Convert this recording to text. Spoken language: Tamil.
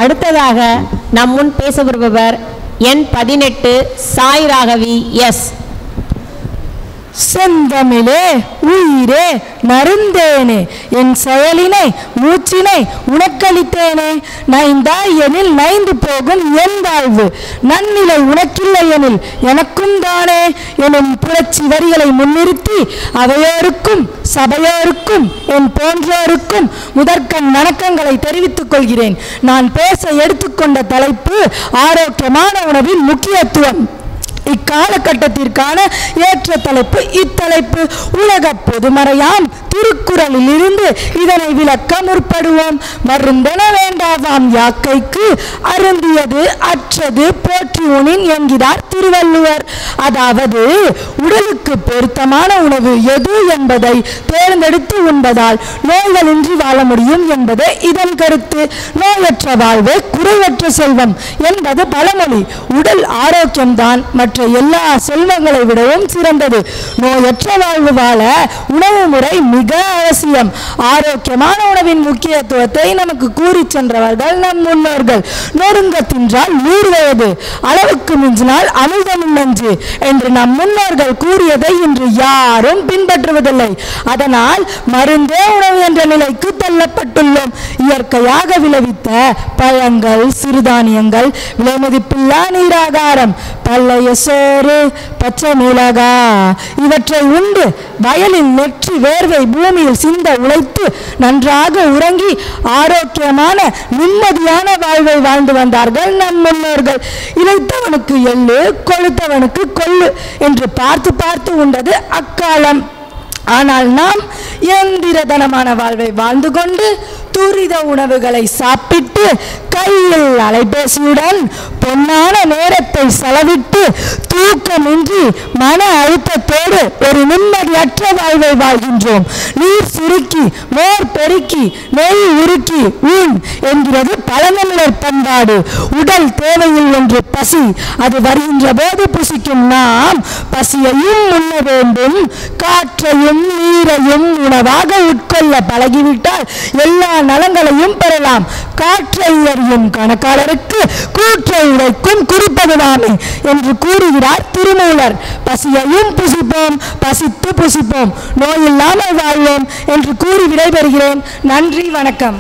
அடுத்ததாக நம் முன் பேச வருபவர் எண் 18 சாய் ராகவி எஸ். செந்தமிழே உயிரே நறுந்தேனே என் செயலினை மூச்சினை உனக்களித்தேனே நைந்தாய் எனில் நைந்து போகும் என் வாழ்வு நன்னிலை உனக்கில்லை எனில் எனக்கும் தானே எனும் புரட்சி வரிகளை முன்னிறுத்தி அவையோருக்கும் சபையோருக்கும் என் போன்றோருக்கும் முதற்கண் வணக்கங்களை தெரிவித்துக் கொள்கிறேன். நான் பேச எடுத்துக்கொண்ட தலைப்பு ஆரோக்கியமான உணவின் முக்கியத்துவம். இக்காலகட்டத்திற்கான ஏற்ற தலைப்பு. இத்தலைப்பு உலக பொதுமறையாம் திருக்குறளில் இருந்து இதனை விளக்க முற்படுவோம். மருந்தென வேண்டாவாம் யாக்கைக்கு அருந்தியது அற்றது போற்றி உணின் என்கிறார் திருவள்ளுவர். அதாவது உடலுக்கு பொருத்தமான உணவு எது என்பதை தேர்ந்தெடுத்து உண்பதால் நோய்களின்றி வாழ முடியும் என்பதே இதன் கருத்து. நோயற்ற வாழ்வே குறைவற்ற செல்வம் என்பது பழமொழி. உடல் ஆரோக்கியம்தான் மற்ற எல்லா செல்வங்களை விடவும் சிறந்தது. நோயற்ற வாழ்வு வாழ உணவு முறை மிக அவசியம். ஆரோக்கியமான உணவின் முக்கியத்துவத்தை நமக்கு கூறி சென்றவர்கள் நம் முன்னோர்கள். நொறுங்க தின்றால் 100 வயது, அளவுக்கு மிஞ்சினால் அமிர்தமும் நஞ்சு என்று நம் முன்னோர்கள் கூறியதை இன்று யாரும் பின்பற்றுவதில்லை. அதனால் மருந்தே உணவு என்ற நிலைக்கு தள்ளப்பட்டுள்ளோம். இயற்கையாக விளைவித்த பழங்கள், சிறுதானியங்கள், விலைமதிப்பில்லா நீராகாரம், பல்லைய சோறு, பச்சை மிளகா இவற்றை உண்டு வயலில் நெற்றி வேர்வை பூமியில் சிந்த உழைத்து நன்றாக உறங்கி ஆரோக்கியமான நிம்மதியான வாழ்வை வாழ்ந்து வந்தார்கள் நம் முன்னோர்கள். இளைத்தவனுக்கு எள்ளு, கொழுத்தவனுக்கு கொள்ளு என்று பார்த்து பார்த்து உண்டது அக்காலம். ஆனால் நாம் இயந்திரதனமான வாழ்வை வாழ்ந்து கொண்டு துரித உணவுகளை சாப்பிட்டு கையில் அலைபேசியுடன் பொன்னான நேரத்தை செலவிட்டு தூக்கமின்றி மன அழுத்தத்தோடு ஒரு நிம்மதியற்ற வாழ்வை வாழ்கின்றோம். நீர் சுருக்கி மோர் பெருக்கி நெய் உருக்கி ஊன் என்கிறது பழமையினர் பண்பாடு. உடல் தேவையில் என்று பசி, அது வருகின்ற போது புசிக்கும் நாம் பசியையும் உண்ண வேண்டும். காற்றையும் நீரையும் உணவாக உட்கொள்ள பழகிவிட்டால் எல்லா நலங்களையும் பெறலாம். காற்றை அறியும் கணக்காளருக்கு கூற்றை உடைக்கும் குறிப்பதுதானே என்று கூறுகிறார் திருமூலர். பசியையும் புசிப்போம், பசித்து புசிப்போம், நோயில்லாமல் வாழ்வோம் என்று கூறி விடைபெறுகிறேன். நன்றி, வணக்கம்.